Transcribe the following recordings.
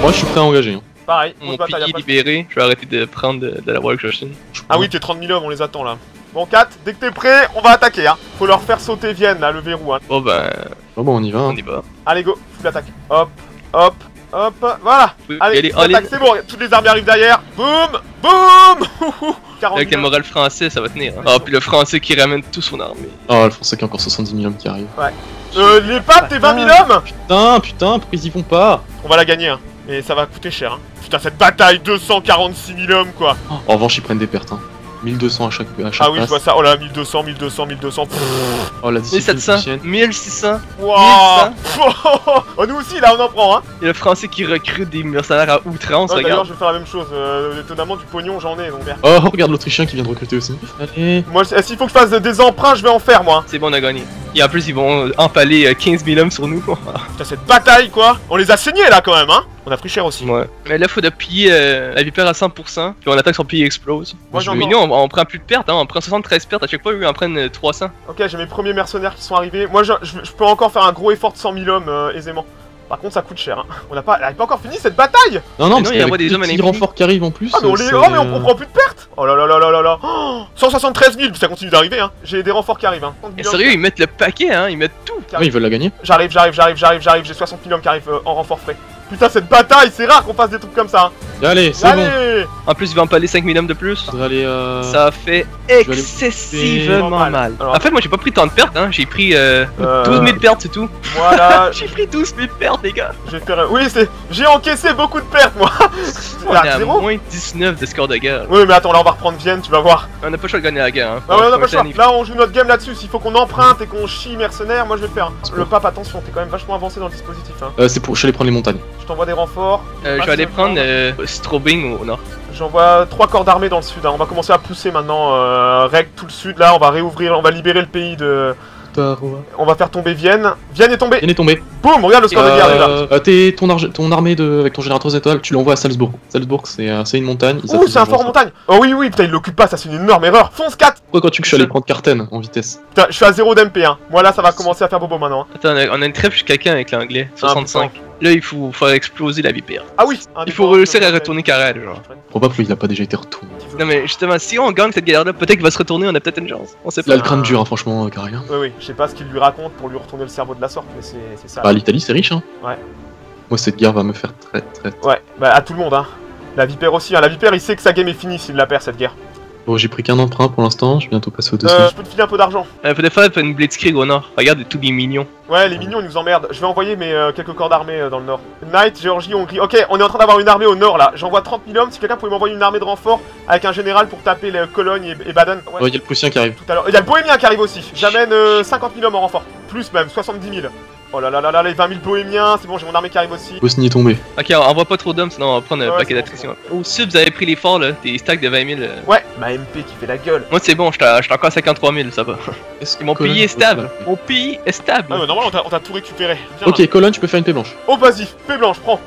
Moi je suis prêt à engager. Hein. Pareil, Mon pays libéré, je vais arrêter de prendre de la Warwickshire. Ah oui, t'es 30 000 hommes, on les attend là. Bon, 4, dès que t'es prêt, on va attaquer, hein. Faut leur faire sauter Vienne, là, le verrou, hein. Bon ben, Bon, on y va. on y va. Allez, go, fous l'attaque. Hop, hop, hop, voilà. Oui, Allez, allez. c'est bon, toutes les armées arrivent derrière. Boum, boum. 40 Avec 000 le moral français, ça va tenir. Hein. Oh, puis le français qui ramène tout son armée. Oh, le français qui a encore 70 000 hommes qui arrivent. les papes, t'es 20 000 hommes. Putain, pourquoi ils y vont pas? On va la gagner, hein. Mais ça va coûter cher, hein. Putain, cette bataille, 246 000 hommes, quoi. En revanche, ils prennent des pertes, hein. 1200 à chaque Ah oui, passe. je vois ça. Oh là, 1200, 1200, 1200. Oh, la discipline 1700, prussienne. 1600. Wouah. Oh, nous aussi, là, on en prend, hein. Et le français qui recrute des mercenaires à outrance, Ouais, d'ailleurs, regarde. je vais faire la même chose. Étonnamment, du pognon, j'en ai, donc merde. Oh, regarde l'Autrichien qui vient de recruter aussi. Allez. Moi, s'il faut que je fasse des emprunts, je vais en faire, moi. C'est bon, on a gagné. Et en plus, ils vont empaler 15 000 hommes sur nous. Putain, cette bataille, quoi. On les a saignés, là, quand même, hein. On a pris cher aussi. Ouais. Mais là, faut de piller la vipère à 100%, puis on attaque son pays explose. Moi, j'en ai. Mais nous, on prend plus de pertes, hein. On prend 73 pertes à chaque fois, eux, ils en prennent 300. Ok, j'ai mes premiers mercenaires qui sont arrivés. Moi, je peux encore faire un gros effort de 100 000 hommes aisément. Par contre, ça coûte cher, hein. Elle a pas encore fini cette bataille. Non, non, parce il y a qu'avec des hommes à les petits l'infini. renforts qui arrivent en plus. Ah, mais on les. Oh, mais on prend plus de pertes. Oh là là là là là là. Oh, 173 000, ça continue d'arriver, hein. J'ai des renforts qui arrivent, hein. 30 Et 000 sérieux, ils mettent le paquet, hein. Ils mettent tout. Oui, ils veulent la gagner. J'arrive, j'ai 60 000 hommes qui arrivent en renfort frais. Putain, cette bataille, c'est rare qu'on fasse des trucs comme ça, hein. Allez, c'est bon. Allez. En plus, ils vont empaler 5 000 hommes de plus. Faudrait aller. Ça fait excessivement mal. mal. Alors- En fait, moi j'ai pas pris tant de pertes, hein. J'ai pris 12 000 pertes, c'est tout. Voilà. J'ai pris 12 000 pertes, les gars. J'ai fait. Oui, j'ai encaissé beaucoup de pertes, moi. On Là, est à zéro. moins 19 de score de guerre. Oui, mais attends, là, on va reprendre Vienne, tu vas voir. On a pas le choix de gagner la guerre, hein. Ah ouais, on a pas le choix. Là, on joue notre game là-dessus. S'il faut qu'on emprunte et qu'on chie mercenaires, moi je vais le faire. Le pape, attention, t'es quand même vachement avancé dans le dispositif, hein. C'est pour. Je suis allé prendre les montagnes. Je t'envoie des renforts. Je vais aller prendre Strobing au nord. J'envoie 3 corps d'armée dans le sud, hein. On va commencer à pousser maintenant. Règle tout le sud là, on va réouvrir, on va libérer le pays de. On va faire tomber Vienne. Vienne est tombée. Vienne est tombé. Boum, regarde le score de guerre déjà. Ton armée avec ton générateur étoiles, tu l'envoies à Salzbourg. Salzbourg, c'est une montagne. Ouh, c'est un fort en montagne. Oh oui, oui, putain, il l'occupe pas, ça c'est une énorme erreur. Fonce 4. Pourquoi quand tu que je suis allé prendre Carten en vitesse? Putain, je suis à 0 d'MP, hein. Moi là, ça va commencer à faire bobo maintenant, hein. Attends, on a une trêve chez quelqu'un avec l'anglais. 65. Là, il faut faire exploser la vipère. Ah oui. Il faut réussir à retourner Carrel, genre. Probablement il a pas déjà été retourné. Non, mais justement, si on gagne cette guerre-là, peut-être qu'il va se retourner, on a peut-être une chance. On sait Il a pas. le crâne dur, hein, franchement, Carrel. Oui, oui, je sais pas ce qu'il lui raconte pour lui retourner le cerveau de la sorte, mais c'est ça. Bah, l'Italie, c'est riche, hein. Ouais. Moi, cette guerre va me faire très. Ouais, bah à tout le monde, hein. La vipère aussi, hein. La vipère, il sait que sa game est finie s'il la perd cette guerre. Bon, j'ai pris qu'un emprunt pour l'instant, je vais bientôt passer au dessus. Je peux te filer un peu d'argent. Peut-être faire une blitzkrieg au nord. Regarde tous les mignons. Ouais, les mignons ils nous emmerdent. Je vais envoyer mes quelques corps d'armée dans le nord. Knight, Géorgie, Hongrie. Ok, on est en train d'avoir une armée au nord là. J'envoie 30 000 hommes. Si quelqu'un pouvait m'envoyer une armée de renfort avec un général pour taper les Cologne et Baden. Ouais, il y a le Prussien qui arrive. Tout à l'heure. Il y a le Bohémien qui arrive aussi. J'amène 50 000 hommes en renfort. Plus même, 70 000. Oh là là là là, les 20 000 Bohémiens. C'est bon, j'ai mon armée qui arrive aussi. Bosnie est tombé. Ok, on envoie pas trop d'hommes, sinon on va prendre un Ouais, paquet c'est bon, d'attrition. Au sud, vous avez pris les forts là, des stacks de 20 000. Ouais, ma MP qui fait la gueule. Moi, c'est bon, j'étais encore à 53 000, ça va. Est-ce que Mon Cologne pays est peut stable. faire- Mon pays est stable. Ah, mais normalement, on t'a tout récupéré. Viens, Ok, Cologne, tu peux faire une paix blanche. là. Oh, vas-y, paix blanche, prends.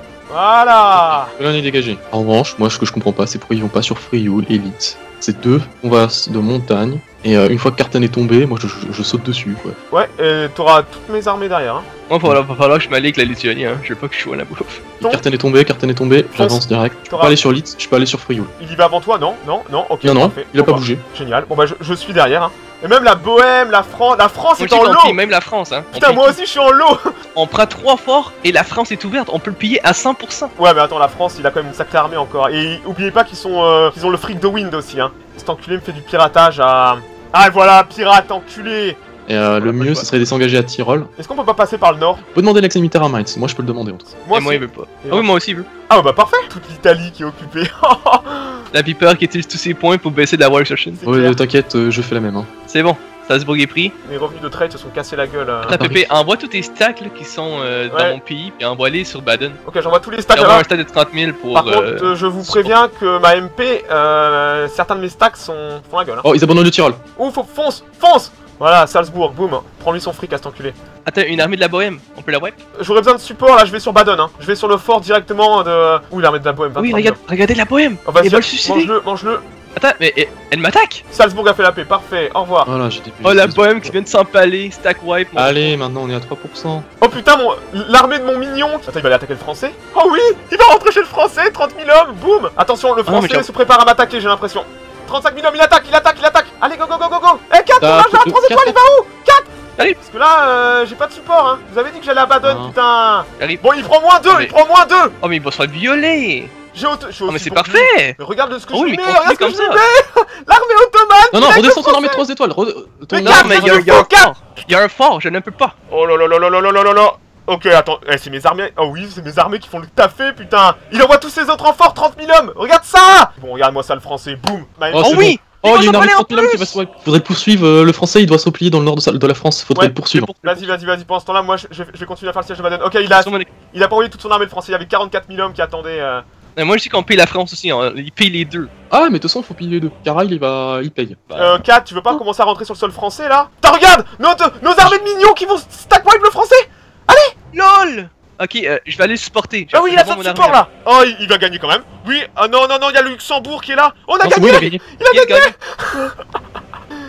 Voilà. Cologne est dégagée. En revanche, moi, ce que je comprends pas, c'est pourquoi ils vont pas sur Frioul, Elite. C'est deux combats de montagne. Et une fois que Carten est tombé, moi je saute dessus, quoi. Ouais, t'auras toutes mes armées derrière, hein. Moi, va falloir que je m'allie avec la Lituanie, hein. Je veux pas que je sois à la bouffe. Non. Carten est tombé, j'avance direct. Je peux T'auras- pas aller sur Litz, je peux aller sur Frioul. Il y va avant toi, non? Non, non, ok. Non, non, parfait. il a Bon, pas bah, bougé. Génial. Bon bah je suis derrière, hein. Et même la Bohème, la France Moi est aussi, en on pille lot. même la France, hein. Putain, moi aussi je suis en lot. On prend 3 forts et la France est ouverte. On peut le piller à 100%. Ouais, mais attends, la France, il a quand même une sacrée armée encore. Et oubliez pas qu'ils ont le fric de Wind aussi, hein. Cet enculé me fait du piratage à. Ah voilà, pirate enculé. Et le mieux, ce serait de s'engager à Tyrol. Est-ce qu'on peut pas passer par le nord? Vous demandez l'accès militaire à Mainz, moi je peux le demander en tout cas. Et moi, aussi. il veut pas. Et Ah oui, moi aussi, il veut. Ah bah parfait. Toute l'Italie qui est occupée. La Viper qui utilise tous ses points pour baisser de la Warwickshire. C'est Ouais, clair. t'inquiète, je fais la même. Hein. C'est bon. Salzbourg est pris. Mes revenus de trade se sont cassés la gueule. Attends, Pépé, envoie tous tes stacks là, qui sont dans Ouais. mon pays et envoie-les sur Baden. Ok, j'envoie tous les stacks J'envoie là. un stack de 30 000 pour. Par contre, je vous préviens que ma MP, certains de mes stacks font la gueule. Hein. Oh, ils abandonnent le Tyrol. Ouh, fonce. Voilà, Salzbourg, boum. Prends-lui son fric à cet enculé. Attends, une armée de la Bohème, on peut la wipe? J'aurais besoin de support, là, je vais sur Baden, hein. Je vais sur le fort directement de. Ouh, l'armée de la Bohème. Oui, 23 000. regardez la Bohème! Oh, vas-y, Il va le suicider! mange-le. Attends, mais elle m'attaque. Salzbourg a fait la paix, parfait, au revoir. Voilà, j'ai des Oh la bohème qui vient de s'empaler, stack wipe. Mon... Allez, maintenant on est à 3%. Oh putain, l'armée de mon mignon. Attends, il va aller attaquer le français. Oh oui, il va rentrer chez le français, 30 000 hommes, boum. Attention, le français se prépare à m'attaquer, j'ai l'impression. 35 000 hommes, il attaque. Allez, go. Eh, 4, on a 3 étoiles, il va où 4. Allez. Parce que là, j'ai pas de support, hein. Vous avez dit que j'allais à Baden, putain. Allez. Bon, il prend moins 2, Oh, mais il va se faire violer. Je suis mais c'est parfait. Mais regarde ce que je oui, mets, mais regarde ce que comme je ça. mets. L'armée ottomane. Non, redescends ton armée de 3 étoiles. Mais Non, mais il y a un fort. Il y a un fort, je ne peux pas. Oh là. Ok, attends, c'est mes armées. Oh oui, c'est mes armées qui font le tafé, putain. Il envoie tous ses autres renforts, 30 000 hommes. Regarde ça. Bon, regarde-moi ça, le français, boum. Oh oui. Oh, il y a une armée de 30 000 hommes qui va se... Faudrait le poursuivre, le français il doit se replier dans le nord de la France, faudrait le poursuivre. Vas-y, pendant ce temps là, moi je vais continuer à faire le siège de Baden. Ok, il a pas envoyé toute son armée de français, il y avait 44 000 hommes qui attendaient... Moi je sais qu'on paye la France aussi, hein. Il paye les deux. Ah mais de toute façon faut payer les deux, Caraïl il paye. 4, tu veux pas commencer à rentrer sur le sol français là? T'as regarde nos armées de mignons qui vont stack wipe le français. Allez. LOL. Ok, je vais aller le supporter. Ah oui, il a son support là. Oh, il va gagner quand même. Oui, non, il y a le Luxembourg qui est là. On a gagné. Il a gagné.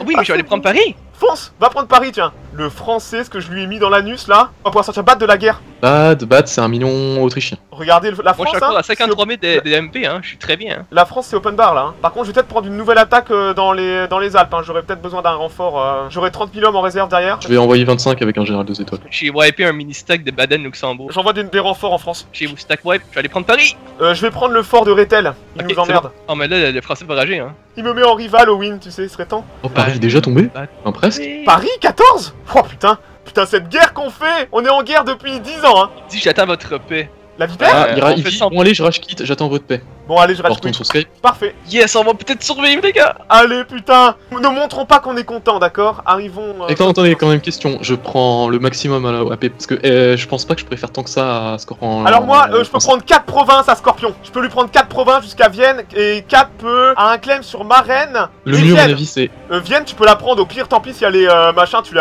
Oui, mais je vais aller prendre Paris. Fonce, va prendre Paris, tiens. Le français, ce que je lui ai mis dans l'anus là, on va pouvoir sortir Bad de la guerre. Bad, c'est un million autrichien. Regardez la France. Moi je suis encore à 53 000 des MP, hein, je suis très bien. La France c'est open bar là. Hein. Par contre, je vais peut-être prendre une nouvelle attaque dans les Alpes. Hein. J'aurais peut-être besoin d'un renfort. J'aurai 30 000 hommes en réserve derrière. Je vais envoyer 25 avec un général 2 étoiles. J'ai wipé un mini stack de Baden-Luxembourg. J'envoie des renforts en France. Chez vous stack wipe, je vais aller prendre Paris. Je vais prendre le fort de Rethel. Il nous emmerde. Bon. Oh mais là, le français va rager, hein. Il me met en rival au win, tu sais, ce serait temps. Oh, Paris déjà tombé? Enfin, presque. Paris 14. Oh putain, cette guerre qu'on fait, on est en guerre depuis 10 ans, hein. Dis, j'attends votre paix. La vipère il dit, bon allez, je rage quitte, j'attends votre paix. Bon allez, je rage quitte. sur Skype. Parfait. Yes, on va peut-être survivre les gars. Allez putain, ne montrons pas qu'on est content, d'accord. Arrivons... Attendez, quand même question, je prends le maximum à la AP, parce que je pense pas que je préfère tant que ça à Scorpion. Alors moi, je peux prendre 4 provinces à Scorpion. Je peux lui prendre 4 provinces jusqu'à Vienne, et 4 peut à un claim sur Marraine. Le mieux à mon avis c'est... Vienne, tu peux la prendre, au pire tant pis si elle est machin, tu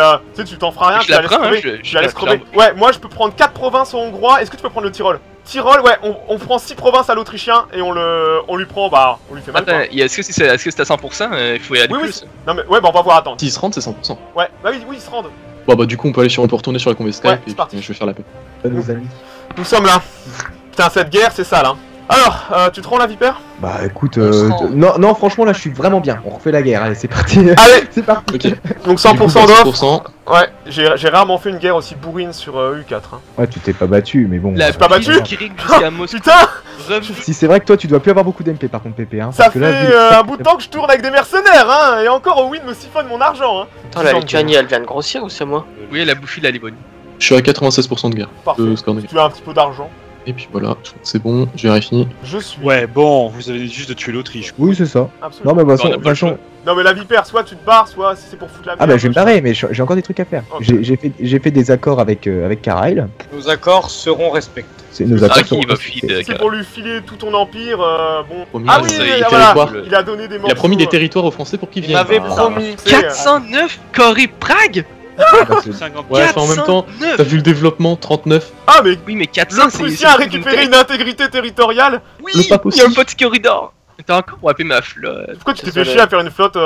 t'en feras rien, tu la laisses crever. Tu la laisses crever. Ouais, moi je peux prendre 4 provinces aux Hongrois, est-ce que tu peux prendre le Tyrol? Tyrol, ouais, on prend 6 provinces à l'Autrichien et on lui prend, on lui fait mal. Attends, est-ce que c'est à 100%? Il faut y aller plus. Non mais, ouais, on va voir, attends. S'ils se rendent, c'est 100%. Ouais, bah oui, ils se rendent. Bon bah du coup on peut retourner sur la convée Skype et je vais faire la paix. Nos amis. Nous sommes là. Putain, cette guerre, c'est ça là. Alors, tu te rends la vipère? Bah écoute, non franchement là je suis vraiment bien, on refait la guerre, allez c'est parti. Allez. C'est parti. Ok. Donc 100% d'offre. Ouais, j'ai rarement fait une guerre aussi bourrine sur U4. Hein. Ouais, tu t'es pas battu, mais bon. Pas battu. Putain. Si c'est vrai que toi tu dois plus avoir beaucoup d'MP par contre PP, hein. Ça fait un bout de temps que je tourne avec des mercenaires, hein. Et encore au win me siphonne mon argent, hein. Attends, la Lituanie elle vient de grossir ou c'est moi? Oui, elle a bouffé la Livonie. Je suis à 96% de guerre. Parfait. Tu as un petit peu d'argent. Et puis voilà, c'est bon, j'ai vérifié. Je suis. Ouais, bon, vous avez juste de tuer l'Autriche. Oui, c'est ça. Absolument. Non, mais de toute façon. Non, mais la vipère, soit tu te barres, soit si c'est pour foutre la merde. Ah, bah je vais me barrer, mais j'ai encore des trucs à faire. Okay. J'ai fait des accords avec Caraïl. Nos accords seront respectés. C'est nos accords. C'est pour lui filer tout ton empire. Bon. Ah oui, voilà, il a donné des morceaux. Il a promis des territoires aux Français pour qu'ils viennent. Il m'avait promis. 409 Corée Prague. Ouais, en même temps, t'as vu le développement, 39. Ah mais oui, mais 400 c'est... Le Prussien a récupéré une intégrité territoriale. Oui, il y a un petit corridor. T'as encore wapé ma flotte. Pourquoi tu t'es fait chier à faire une flotte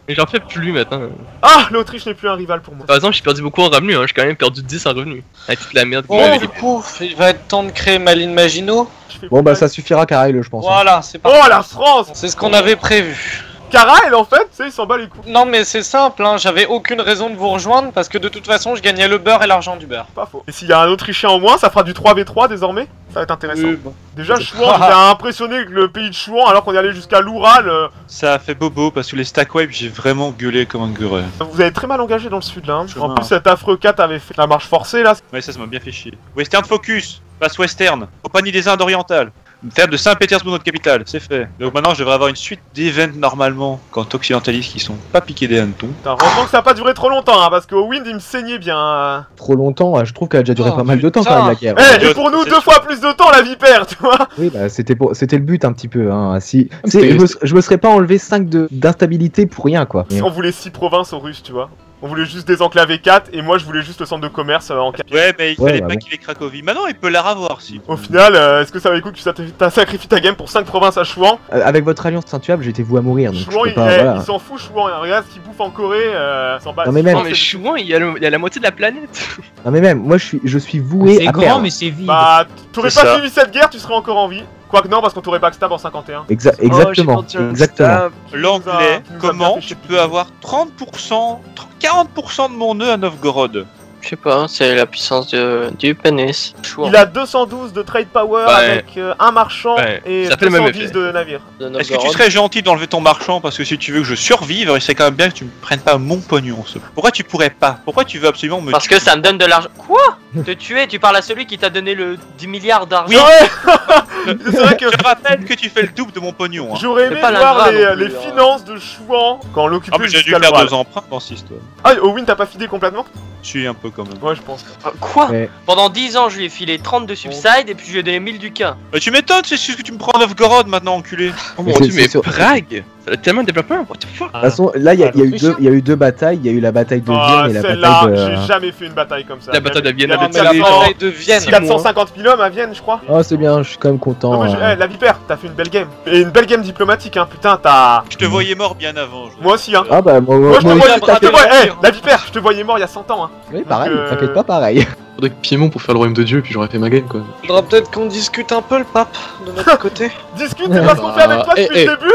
Mais j'en fais plus maintenant. Ah, l'Autriche n'est plus un rival pour moi. Par exemple, j'ai perdu beaucoup en revenus, hein. J'ai quand même perdu 10 en revenus. Avec toute la merde. Bon, du coup, il va être temps de créer ma ligne Maginot. Bon bah ça suffira Caraïl, je pense. Voilà, c'est parti. Oh la France. C'est ce qu'on avait prévu. Caraïl en fait, tu sais, il s'en bat les couilles. Non mais c'est simple, hein, j'avais aucune raison de vous rejoindre parce que de toute façon je gagnais le beurre et l'argent du beurre. Pas faux. Et s'il y a un Autrichien en moins, ça fera du 3v3 désormais. Ça va être intéressant. Bon. Déjà Chouan, j'étais impressionné avec le pays de Chouan alors qu'on est allé jusqu'à l'Oural. Ça a fait bobo parce que les stack wipe j'ai vraiment gueulé comme un guerrier. Vous avez très mal engagé dans le sud là. Hein. En plus cet affreux 4 avait fait la marche forcée là. Ouais ça m'a bien fait chier. Western focus, passe western, compagnie des Indes orientales. Terre de Saint-Pétersbourg, notre capitale, c'est fait. Donc maintenant je devrais avoir une suite d'events normalement quant occidentalistes qui sont pas piqués des hannetons. Heureusement que ça a pas duré trop longtemps hein, parce qu'au Wind il me saignait bien. Trop longtemps, je trouve qu'elle a déjà duré pas mal de temps quand même la guerre. Et pour nous 2 fois plus de temps la vipère, tu vois. Oui bah c'était le but un petit peu hein. Si je me serais pas enlevé 5 d'instabilité pour rien quoi. On voulait 6 provinces aux Russes, tu vois. On voulait juste désenclaver 4 et moi je voulais juste le centre de commerce en 4. Ouais, mais il Ouais, fallait bah pas bon. qu'il ait Cracovie. Maintenant, il peut la revoir si. Au final, est-ce que ça valait le coup que t'as sacrifié ta game pour 5 provinces à Chouan? Avec votre alliance intuable, j'étais voué à mourir. Donc Chouan, je peux pas, il voilà. s'en fout, Chouan. Regarde ce qu'il bouffe en Corée, s'en bat. Non, mais même- Non mais Chouan, il y a la moitié de la planète. Non mais même, moi je suis voué C'est à grand, perdre. mais c'est vide. Bah, t'aurais C'est pas ça. suivi cette guerre, tu serais encore en vie. Quoique non, parce qu'on t'aurait backstab en 51. Exactement, exactement. L'anglais, tu nous as comment bien fait tu chier. peux avoir 30%, 40% de mon nœud à Novgorod? Je sais pas, c'est la puissance du pénis. Il a 212 de trade power Ouais. avec un marchand Ouais, et ça fait le même 210 effet. de navire. Est-ce que tu serais gentil d'enlever ton marchand parce que si tu veux que je survive, il serait quand même bien que tu me prennes pas mon pognon. Pourquoi tu pourrais pas? Pourquoi tu veux absolument me Parce que ça me donne de l'argent. Quoi? Te tuer, tu parles à celui qui t'a donné le 10 milliards d'argent. Oui. Ouais. C'est vrai que Je rappelle que tu fais le double de mon pognon. Hein. j'aurais aimé C'est pas voir l'ingrat les, non plus, les hein. finances de Chouan quand on l'occupait Ah mais j'ai dû jusqu'à faire l'oral. 2 emprunts dans cette histoire. Ah, Owen, t'as pas fidé complètement? Je suis un peu quand même. Ouais, je pense. Quoi? Ouais. Pendant 10 ans, je lui ai filé 30 de subside et puis je lui ai donné 1000 du quin. Bah, tu m'étonnes, c'est ce que tu me prends à Novgorod maintenant, enculé. Oh Mais mon c'est- dieu, mais c'est sûr. Prague, ça a tellement développé, what the fuck? De toute façon, là il y a eu deux batailles, il y a eu la bataille de Ah, Vienne et la celle-là, bataille j'ai de... jamais fait une bataille comme ça. La bataille de Vienne, Il y avait la mais la 400 bataille de Vienne. 450 000 hommes à Vienne, je crois. Oh c'est bien, je suis quand même content. Non, mais hein. la vipère, t'as fait une belle game. Et une belle game diplomatique, hein. Putain, t'as. Je te voyais mort bien avant. Moi aussi, hein. Ah bah moi Moi, je te voyais. t'as je te fait voyais- l'Empire. la vipère, je te voyais mort il y a 100 ans, hein. Oui pareil, Donc, t'inquiète pas pareil. Faudrait que Piémont pour faire le royaume de Dieu, puis j'aurais fait ma game quoi. Faudra peut-être qu'on discute un peu le pape de notre côté. Discute, c'est pas ce qu'on fait avec toi depuis le début.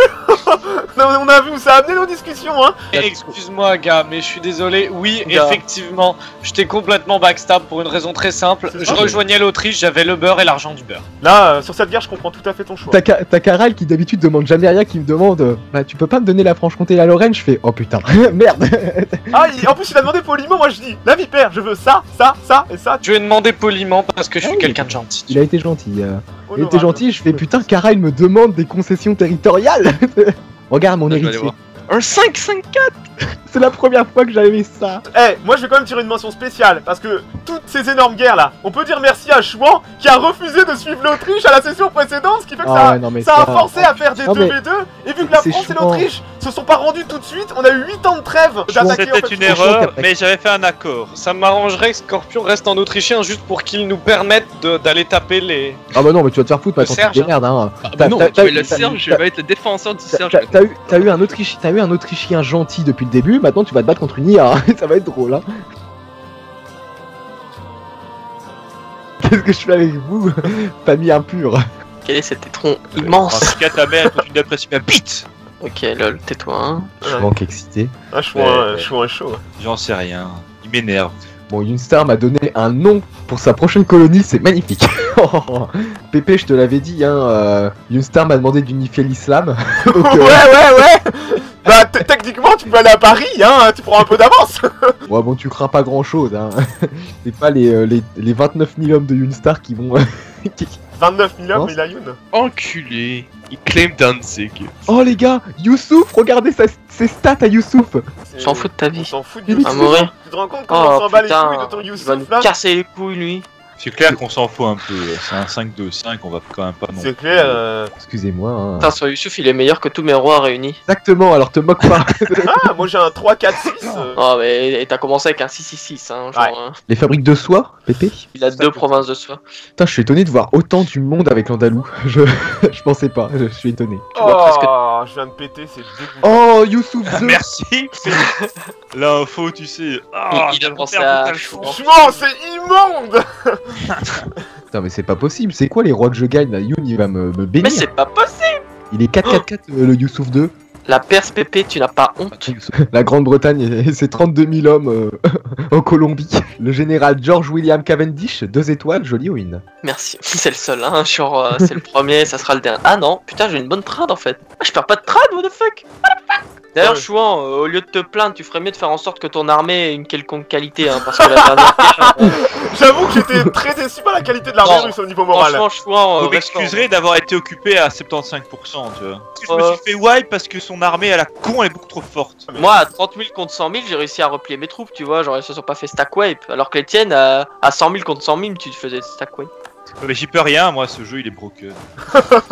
Non, mais on a vu où ça a amené nos discussions, hein. Excuse-moi gars, mais je suis désolé. Oui, Gars. effectivement, je t'ai complètement backstab pour une raison très simple. C'est Je ça. rejoignais l'Autriche, j'avais le beurre et l'argent du beurre. Là, sur cette guerre, je comprends tout à fait ton choix. T'as Caral qui d'habitude demande jamais rien, qui me demande bah tu peux pas me donner la Franche-Comté et la Lorraine, je fais oh putain merde. Ah, en plus, il a demandé poliment. Moi, je dis la vipère, je veux ça, ça, ça et ça. Je lui ai demandé poliment parce que je suis Ah oui. quelqu'un de gentil. Il a été gentil. Il a Honorable. été gentil, je fais putain Caral me demande des concessions territoriales. Regarde mon Je vais aller héritier. voir. Un 5-5-4. C'est la première fois que j'avais ça. Eh, moi je vais quand même tirer une mention spéciale parce que toutes ces énormes guerres là, on peut dire merci à Chouan qui a refusé de suivre l'Autriche à la session précédente, ce qui fait que Ah ouais, non, mais ça a ça- forcé à faire des Non, mais 2v2 et vu que la c'est France et Chouan. l'Autriche se sont pas rendus tout de suite, on a eu 8 ans de trêve d'attaquer en C'était fait, une Chouan. erreur, qu'après- mais j'avais fait un accord. Ça m'arrangerait que Scorpion reste en autrichien juste pour qu'il nous permette d'aller taper les. Ah bah non mais tu vas te faire foutre maintenant, tu Serge, te démerdes hein. Ah bah non, T'as- tu vas être le t'as- Serge, je t'as- vais être le défenseur du Serge. T'as eu un Autrichien gentil depuis le début, maintenant tu vas te battre contre une IA, ça va être drôle hein. Qu'est-ce que je fais avec vous, famille impure? Quel est cet étron En immense? tout cas, ta mère continue d'apprécier ma bite. Ok, lol, tais-toi, hein. Je manque excité. Ah, Chouan, Ouais. Chouan est chaud. J'en sais rien. Il m'énerve. Bon, Yunstar m'a donné un nom pour sa prochaine colonie, c'est magnifique. Pépé, je te l'avais dit, hein, Yunstar m'a demandé d'unifier l'islam. Donc, ouais. Bah techniquement tu peux aller à Paris, hein, tu prends un peu d'avance. ouais, bon, tu crains pas grand chose, hein. C'est pas les 29 000 hommes de Yunstar qui vont. 29 000 hommes, Non. mais la Youn. Enculé. Il claim Danzig. Oh les gars, Youssouf, regardez ses stats à Youssouf. On s'en fout de ta On vie. s'en fout Il de est À mourir. Tu te rends compte comment on Oh s'en bat les putain, couilles de ton il va Youssouf nous là? casser les couilles lui. C'est clair qu'on s'en fout un peu. C'est un 5-2-5, on va quand même pas non. C'est clair. Excusez-moi. Hein. Putain, sur Youssouf, il est meilleur que tous mes rois réunis. Exactement, alors te moque pas. Ah, moi j'ai un 3-4-6. Oh, mais et t'as commencé avec un 666, hein, genre. Ouais. Hein. Les fabriques de soie, Pépé. Il a deux provinces de soie. Putain, je suis étonné de voir autant du monde avec l'Andalou. Je pensais pas, je suis étonné. vois presque- Oh, je viens de péter, c'est dégoûtant. Oh, Youssouf The. Merci. L'info, tu sais. Ah, Il a pensé perd à total Chouan. chance. Franchement, c'est immonde. Putain, mais c'est pas possible. C'est quoi les rois que je gagne là? Youn, il va me Mais bénir. c'est pas possible. Il est 4-4-4 le Youssouf 2. La Perse Pépé, tu n'as pas honte. La Grande-Bretagne et ses 32 000 hommes en Colombie. Le général George William Cavendish, 2 étoiles, joli win. Merci. C'est le seul, hein. Genre, c'est le premier, ça sera le dernier. Ah non, putain, j'ai une bonne trad en fait. Ah, je perds pas de trad, what the fuck. D'ailleurs, Ouais. Chouan, au lieu de te plaindre, tu ferais mieux de faire en sorte que ton armée ait une quelconque qualité, hein, parce que la dernière guerre, J'avoue que j'étais très déçu par la qualité de l'armée Non. russe au niveau moral. franchement, Chouan, Vous reste fort. m'excuserez d'avoir été occupé à 75%, tu vois. Je me suis fait wipe parce que son armée à la con elle est beaucoup trop forte. Moi, à 30 000 contre 100 000, j'ai réussi à replier mes troupes, tu vois, genre ils se sont pas fait stack wipe, alors que les tiennes, à 100 000 contre 100 000, tu te faisais stack wipe. Mais j'y peux rien, moi ce jeu il est broken.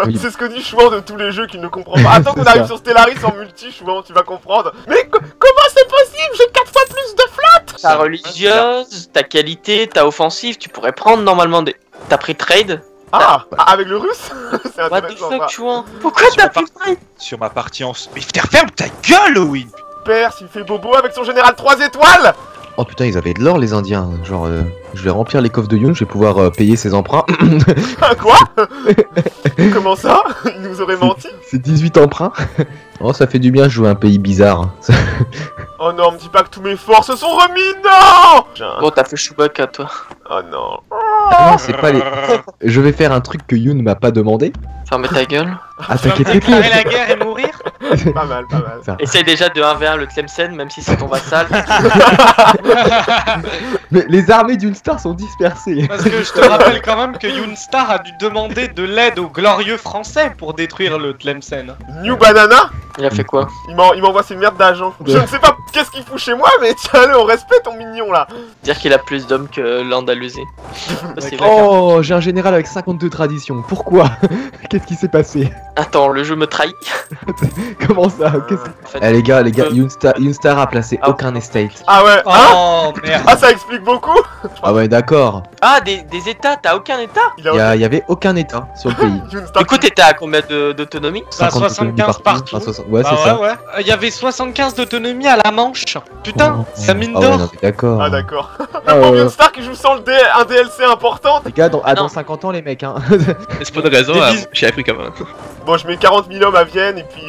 Oui. C'est ce que dit Chouan de tous les jeux qu'il ne comprend pas. Attends qu'on C'est arrive ça. sur Stellaris en multi, Chouan, tu vas comprendre. Mais comment c'est possible, j'ai 4 fois plus de flotte. Ta religieuse, ta qualité, ta offensive, tu pourrais prendre normalement des... T'as pris trade? Ah, avec le russe. C'est What the intéressant fuck, ça. Chouin? Pourquoi Sur t'as ma pris trade? Sur ma partie en... Mais ferme ta gueule, Owen. Perse, il fait bobo avec son général 3 étoiles. Oh putain, ils avaient de l'or les Indiens. Genre, je vais remplir les coffres de Yoon, je vais pouvoir payer ses emprunts. Quoi? Comment ça? Il nous aurait menti? C'est 18 emprunts. Oh, ça fait du bien de jouer un pays bizarre. Oh non, me dis pas que tous mes forts se sont remis, non. Bon, t'as fait Chewbacca, toi. Oh non. Non, c'est pas les... Je vais faire un truc que Yoon m'a pas demandé. Ferme ta gueule. Attaquer Déclarer Pépé. la guerre et mourir. Pas mal, pas mal. Enfin, Essaye déjà de 1v1 le Tlemcen, même si c'est ton vassal. mais les armées d'une star sont dispersées. Parce que je te rappelle quand même que Yoonstar a dû demander de l'aide aux glorieux français pour détruire le Tlemcen. New Banana? Il a fait quoi? Il m'envoie ses merdes d'agents. Je ne sais pas qu'est-ce qu'il fout chez moi, mais tiens-le, on respecte ton mignon là. Dire qu'il a plus d'hommes que l'Andalousie. C'est vrai. Oh, j'ai un général avec 52 traditions. Pourquoi? Qu'est-ce qui s'est passé? Attends, le jeu me trahit. Comment ça? Qu'est-ce... En fait, Eh les gars, Yoonstar a placé aucun estate. Ah ouais, hein? Oh merde. Ah, ça explique beaucoup. Ah ouais, d'accord. Ah, des états, t'as aucun état? Il a Il y avait aucun état sur le pays. Yoonstar Du coup, t'étais à combien d'autonomie? Bah, 50 autonomies 75 partout. Enfin, ouais, Bah c'est ça. ouais. Il y avait 75 d'autonomie à la Manche. Putain, Oh, ça mine ah ouais, d'or. non, mais d'accord. Ah d'accord. Ah, Pour Yoonstar qui joue sans un DLC important. Les gars, dans, Ah, non. dans 50 ans, les mecs, hein. C'est pas de raison, j'ai appris comment. Bon, je mets 40 000 hommes à Vienne et puis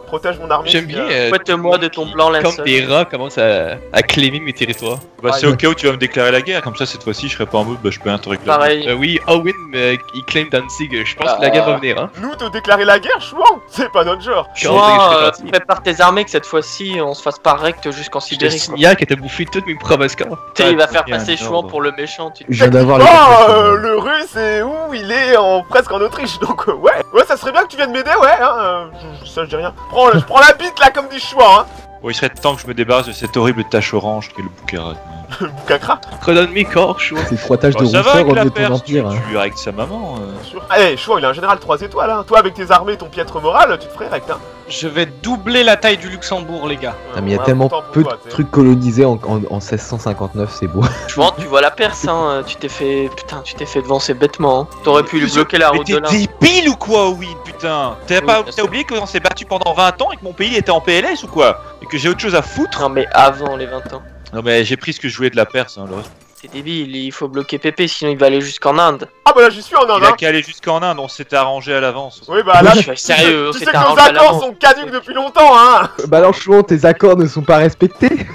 protège mon armée. J'aime puis, bien. Fouette-moi de ton blanc Comme linceul. des rats commencent à claimer mes territoires. Bah, Ah, c'est au cas où tu vas me déclarer la guerre, comme ça cette fois-ci je serai pas en mode bah je peux rien te réclamer. Pareil. Oui, Owen, il claim Danzig. Je pense que la guerre va venir, hein. Nous te déclarer la guerre, chouan. C'est pas notre genre. Chouin, prépare tes armées que cette fois-ci on se fasse pas recte jusqu'en Je te Sibérie. quoi. signale qu'elle t'a bouffé toutes mes provinces. Tu sais, il va faire bien, passer bien, Chouan bon. pour le méchant. Tu... Je viens d'avoir les Oh, le russe est où? Il est presque en Autriche, donc ouais, ça serait bien que tu viennes m'aider, ouais. Hein, ça je dis rien. Je prends la bite là comme dit Chouan, hein. Bon, il serait temps que je me débarrasse de cette horrible tache orange qui est le Boukhara. Le Boukakra. Redonne mes corps, chaud. C'est 3 taches de Bah, ça va rousseur avec au la milieu de ton Perse, tu empire. hein. lui règles sa maman. Eh, Chouan, il a un général 3 étoiles, hein. Toi avec tes armées et ton piètre moral, tu te ferais rect, hein. Je vais doubler la taille du Luxembourg, les gars. Ah, mais il y a Ouais, tellement content pour peu toi, de t'sais. trucs colonisés en 1659, c'est beau. Chouan, tu vois la Perse, hein. Tu t'es fait. Putain, tu t'es fait devancer bêtement. Hein. T'aurais pu lui bloquer la Mais route de t'es là. débile ou quoi, Owen, putain? Oui, bien T'as sûr. oublié qu'on s'est battu pendant 20 ans et que mon pays était en PLS ou quoi? Et que j'ai autre chose à foutre? Non, mais avant les 20 ans. Non mais j'ai pris ce que je voulais de la Perse, hein, le reste. C'est débile, il faut bloquer Pépé, sinon il va aller jusqu'en Inde. Ah bah là j'y suis en Inde, Il a hein. qu'à aller jusqu'en Inde, on s'était arrangé à l'avance. Oui bah là, Je suis sérieux, on tu sais s'était que nos arrangé à accords l'avance. sont caduques depuis longtemps, hein. Bah alors, Chouan, tes accords ne sont pas respectés.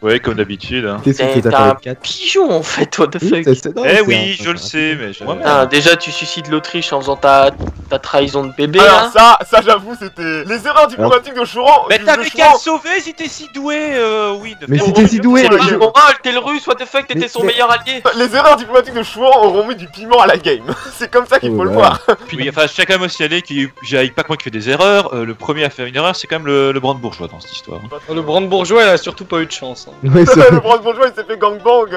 Ouais, comme d'habitude. Hein. Qu'est-ce que T'es t'as fait un avec 4 pigeon en fait, what the fuck. Eh oui, je le sais, mais je... Putain, déjà tu suicides l'Autriche en faisant ta trahison de bébé Alors là. ça j'avoue c'était les erreurs diplomatiques de Chouan. Mais de t'avais Chouan. qu'à le sauver si t'es si doué, oui. Mais Oh, si t'es oh, si doué, c'est T'es la pas game. moral, t'es le russe, what the fuck, t'étais Mais- son mais- meilleur allié. Les erreurs diplomatiques de Chouan auront mis du piment à la game. C'est comme ça qu'il Oh, faut le ouais. voir. Oui, enfin, chacun m'a signalé qu'il j'aille pas que moi qui fait des erreurs. Le premier à faire une erreur, c'est quand même le brandebourgeois dans cette histoire. Le brandebourgeois, il a surtout pas eu de chance. hein. Ouais, ça- Le brandebourgeois il s'est fait gangbang.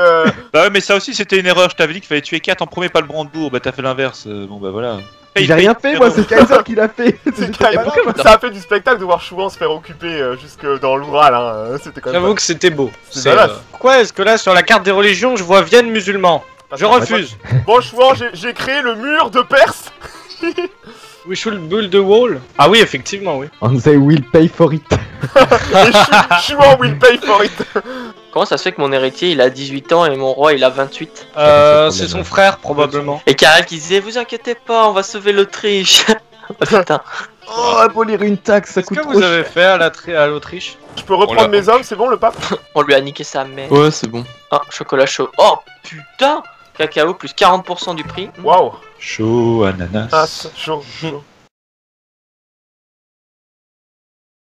Bah ouais, mais ça aussi c'était une erreur. Je t'avais dit qu'il fallait tuer 4 en premier, pas le brandebourg. Bah t'as fait l'inverse. Bon bah voilà. J'ai rien fait, moi, c'est Kaiser qui l'a fait. C'est carrément- ça a fait du spectacle de voir Chouan se faire occuper jusque dans l'Oural. Hein. C'était quand même. J'avoue que c'était beau. C'est badass. Pourquoi est-ce que là, sur la carte des religions, je vois Vienne musulman? Je refuse. Bon Chouan, j'ai créé le mur de Perse. We should build the wall. Ah oui, effectivement, oui. And they will pay for it. Et Chouan will pay for it. Comment ça se fait que mon héritier il a 18 ans et mon roi il a 28? C'est son frère, probablement. Et Karel qui disait vous inquiétez pas, on va sauver l'Autriche. Oh, putain. Oh, abolir une taxe, ça Qu'est-ce coûte que trop vous cher. avez fait à l'Autriche? Je peux reprendre mes hommes, c'est bon le pape? On lui a niqué sa mère. Ouais, c'est bon. Ah, chocolat chaud. Oh putain. Cacao plus 40% du prix. Waouh. Chaud, ananas. Ah, chaud, chaud.